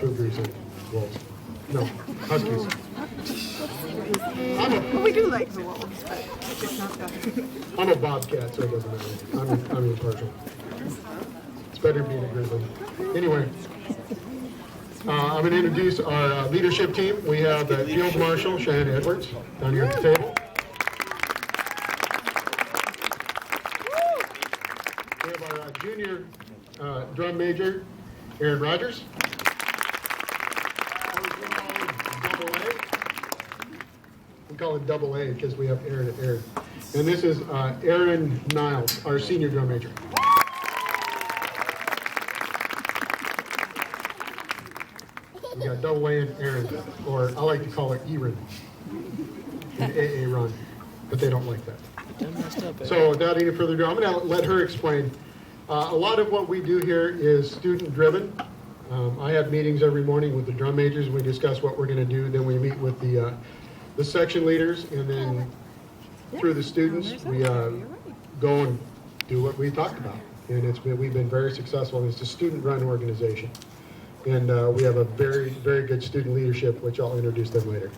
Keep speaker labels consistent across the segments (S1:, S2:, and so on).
S1: Cougars and Wolves. No, Huskies.
S2: We do like the wolves, but it's not the...
S1: I'm a Bobcat, so it doesn't matter. I'm impartial. It's better being a Grizzly. Anyway, I'm going to introduce our leadership team. We have Field Marshal Cheyenne Edwards down here at the table. We have our junior drum major, Aaron Rogers. We call it double A because we have Aaron and Aaron. And this is Aaron Niles, our senior drum major. We got double A and Aaron, or I like to call it E-Run, and AA Run, but they don't like that. So without any further ado, I'm going to let her explain. A lot of what we do here is student driven. I have meetings every morning with the drum majors. We discuss what we're going to do. Then we meet with the section leaders, and then through the students, we go and do what we talked about. And we've been very successful. It's a student-run organization. And we have a very, very good student leadership, which I'll introduce them later.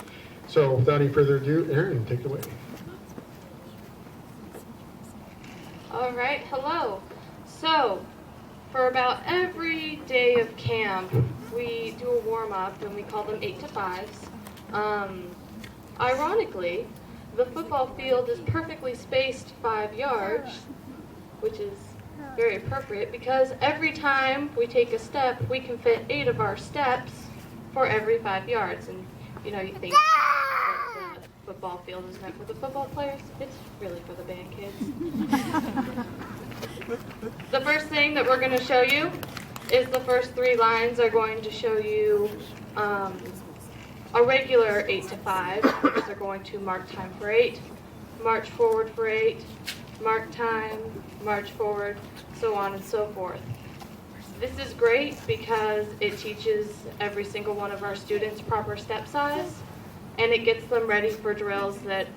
S1: So without any further ado, Aaron, take it away.
S3: All right, hello. So, for about every day of camp, we do a warm-up, and we call them 8 to 5s. Ironically, the football field is perfectly spaced 5 yards, which is very appropriate because every time we take a step, we can fit 8 of our steps for every 5 yards. And you know, you think that the football field is meant for the football players. It's really for the band kids. The first thing that we're going to show you is the first 3 lines are going to show you a regular 8 to 5, because they're going to mark time for 8, march forward for 8, mark time, march forward, so on and so forth. This is great because it teaches every single one of our students proper step size, and it gets them ready for drills that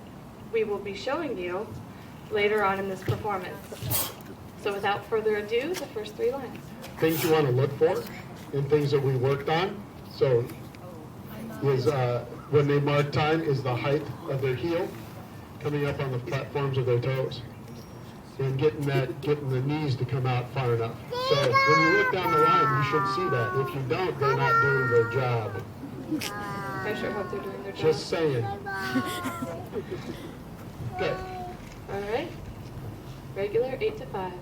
S3: we will be showing you later on in this performance. So without further ado, the first 3 lines.
S1: Things you want to look for and things that we worked on. So is when they mark time is the height of their heel coming up on the platforms of their toes, and getting the knees to come out far enough. So when you look down the line, you should see that. If you don't, they're not doing their job.
S3: I sure hope they're doing their job.
S1: Just saying. Okay.
S3: All right. Regular 8 to 5s.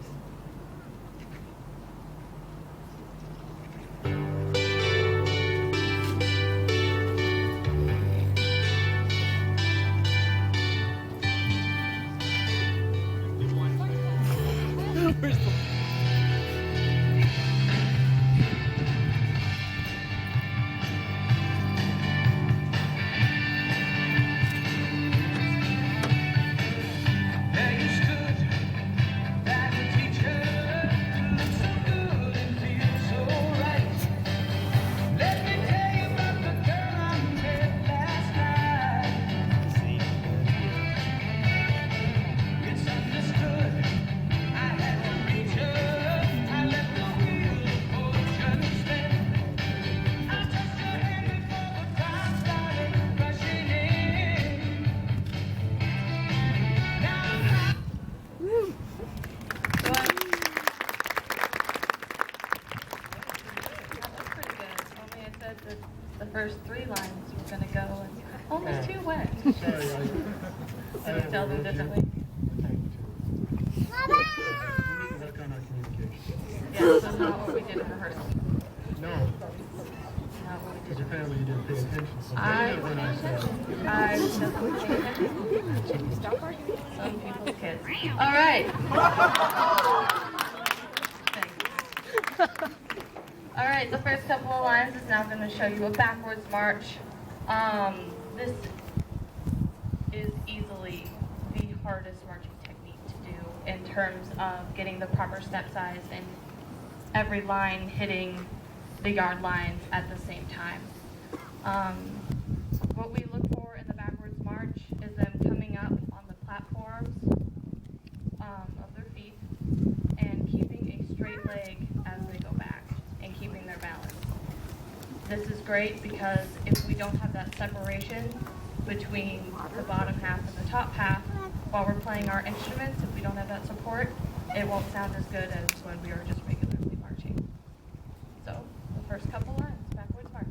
S3: The first 3 lines were going to go and almost too wet.
S1: Sorry,
S3: Can you tell them differently?
S1: Mama! We need to work on our communication.
S3: Yeah, that's not what we did in rehearsal.
S1: No,
S3: Not what we
S1: because
S3: did.
S1: apparently you didn't pay attention. So
S3: I
S1: when I said,
S3: I wasn't paying attention. Some people's kids. All right. Thanks. All right, the first couple of lines is now going to show you a backwards march. This is easily the hardest marching technique to do in terms of getting the proper step size and every line hitting the yard lines at the same time. What we look for in the backwards march is them coming up on the platforms of their feet and keeping a straight leg as they go back and keeping their balance. This is great because if we don't have that separation between the bottom half and the top half while we're playing our instruments, if we don't have that support, it won't sound as good as when we are just regularly marching. So, the first couple lines, backwards march.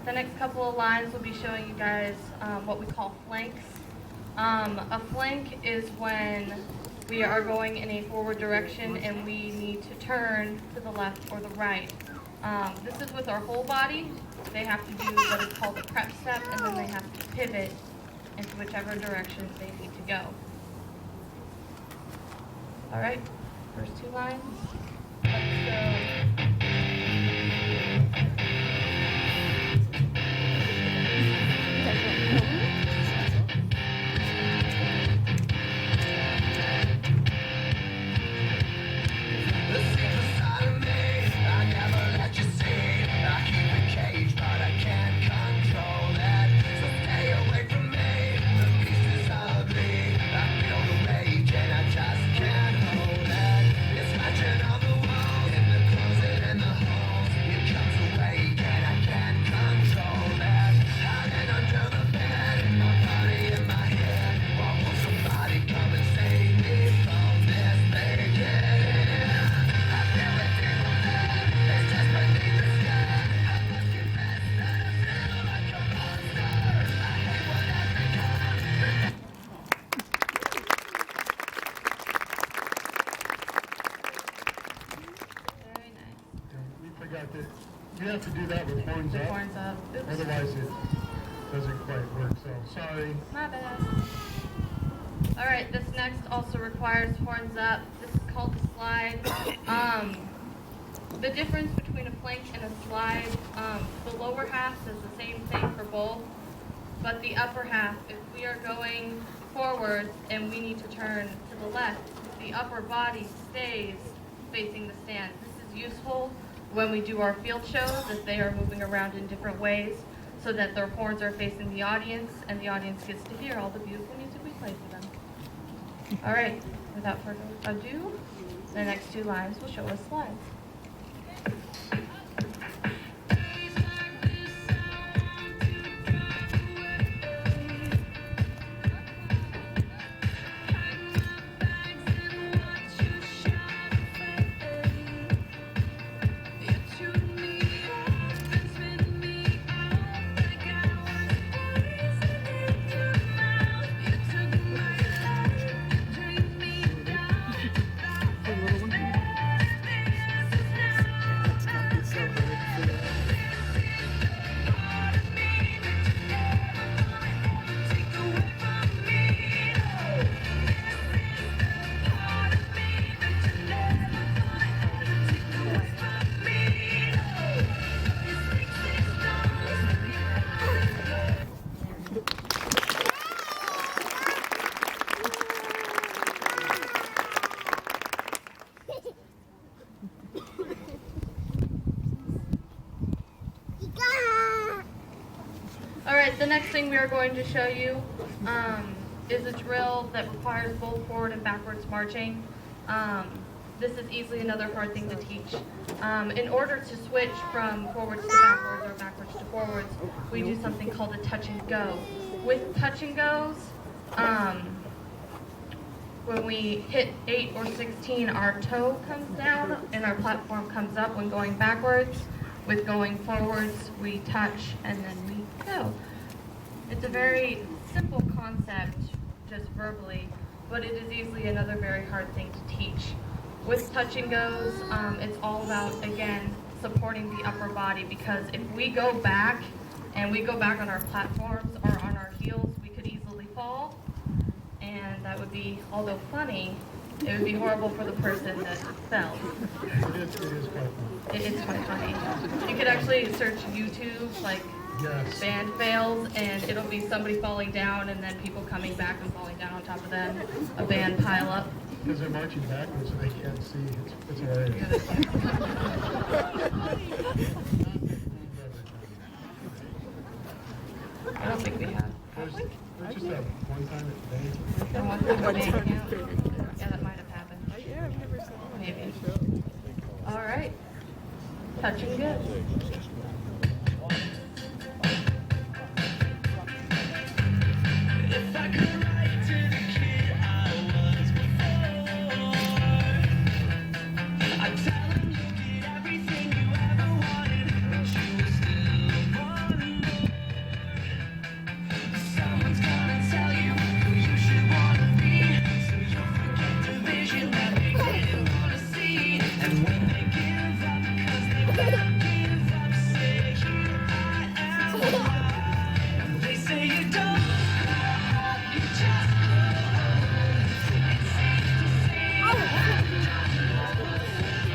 S3: The next couple of lines will be showing you guys what we call flanks. A flank is when we are going in a forward direction and we need to turn to the left or the right. This is with our whole body. They have to do what is called a prep step, and then they have to pivot into whichever direction they need to go. All right, first two lines. Let's go.
S1: You have to do that with horns up.
S3: Horns up. Oops.
S1: Otherwise it doesn't quite work, so sorry.
S3: My bad. Alright, this next also requires horns up. This is called the slide. The difference between a plank and a slide, the lower half does the same thing for both, but the upper half, if we are going forward and we need to turn to the left, the upper body stays facing the stand. This is useful when we do our field shows, if they are moving around in different ways, so that their horns are facing the audience, and the audience gets to hear all the beautiful music we play for them. All right, without further ado, the next two lines will show us slides. The next thing we are going to show you is a drill that requires both forward and backwards marching. This is easily another hard thing to teach. In order to switch from forwards to backwards or backwards to forwards, we do something called a touch and go. With touch and goes, When we hit 8 or 16, our toe comes down and our platform comes up when going backwards. With going forwards, we touch and then we go. It's a very simple concept, just verbally, but it is easily another very hard thing to teach. With touch and goes, it's all about, again, supporting the upper body, because if we go back and we go back on our platforms or on our heels, we could easily fall, and that would be, although funny, it would be horrible for the person that fell.
S1: It is quite fun.
S3: It is quite funny. You could actually search YouTube, like,
S1: Yes.
S3: band fails, and it'll be somebody falling down and then people coming back and falling down on top of them, a band pile up.
S1: Because they're marching backwards, so they can't see. It's hilarious.
S3: I don't think we have.
S1: There's just that one time at Bay.
S3: Yeah, that might have happened.
S2: Yeah, I've never seen one.
S3: Maybe. All right. Touching good.
S4: If I could write to the kid I was before, I'd tell him you'll get everything you ever wanted, but you will still want more. Someone's gonna tell you who you should wanna be, so you'll forget the vision that they didn't wanna see. And when they give up, 'cause they will give up, say, here I am. They say you don't. You just grow old. It's safe to say that you just grow old.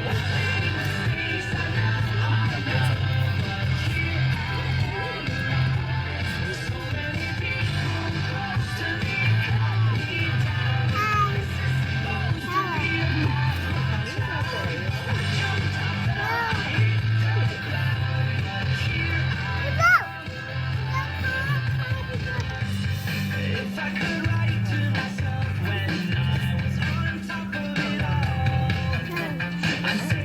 S4: Mistakes I know, but here I am. So many people close to me cut me down. This is supposed to be a part of my town. I jumped off and I hit the ground, but here if I could write to myself when I was on top of it all, I'd say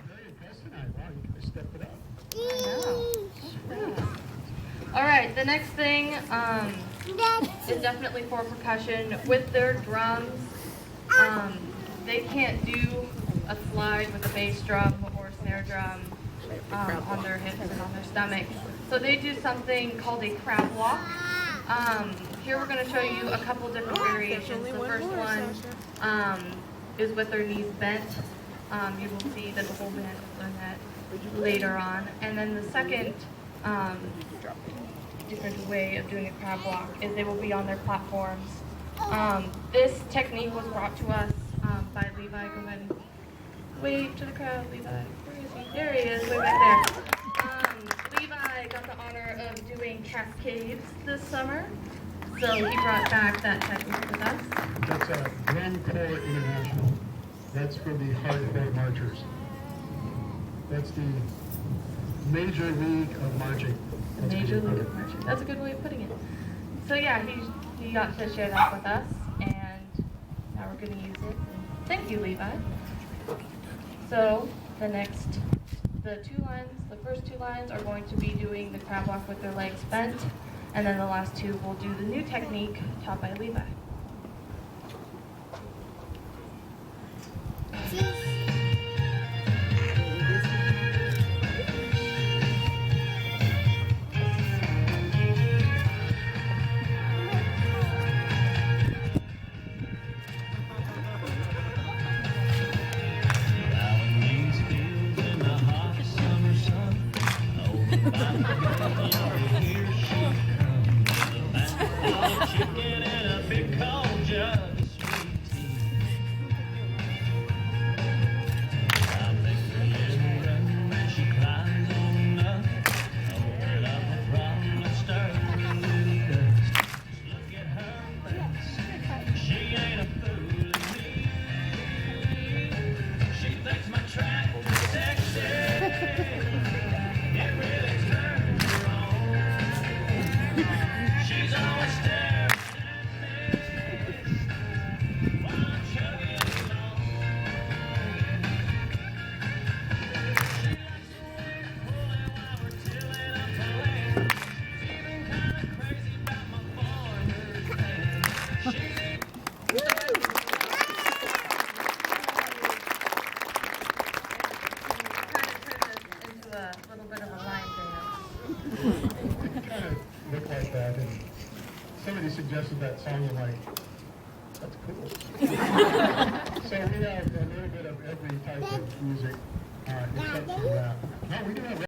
S1: Very impressed tonight. Wow, you guys stepped it up.
S3: All right, the next thing is definitely for percussion. With their drums, they can't do a slide with a bass drum or a snare drum on their hips and on their stomach. So they do something called a crab walk. Here we're going to show you a couple different variations. The first one is with their knees bent. You will see that the whole band will learn that later on. And then the second different way of doing a crab walk is they will be on their platforms. This technique was brought to us by Levi. Go ahead and wave to the crowd, Levi. Where is he? There he is, way back there. Levi got the honor of doing Cascades this summer, so he brought back that technique with us.
S1: That's a Drum Corps International. That's for the hardcore marchers. That's the Major League of Marching. That's
S3: Major
S1: what you
S3: League
S1: put
S3: of
S1: it.
S3: Marching. That's a good way of putting it. So yeah, he got to share that with us, and now we're going to use it. Thank you, Levi. So the first two lines are going to be doing the crab walk with their legs bent, and then the last two will do the new technique taught by Levi.
S4: plowing these fields in the hot summer sun. Over by the backyard, here she comes. The backbone chicken and a big cold jug of sweet tea. I make her little run when she climbs on up. Over it up from the start to the dust. Just look at her face. She ain't a fooling me. She thinks my tractor's sexy. It really turns her on. She's always staring at me.
S3: Into a little bit of a line dance.
S1: It kind of looked like that, and somebody suggested that song, and like, that's cool. So we have a little bit of every type of music, except for rap. No, we do have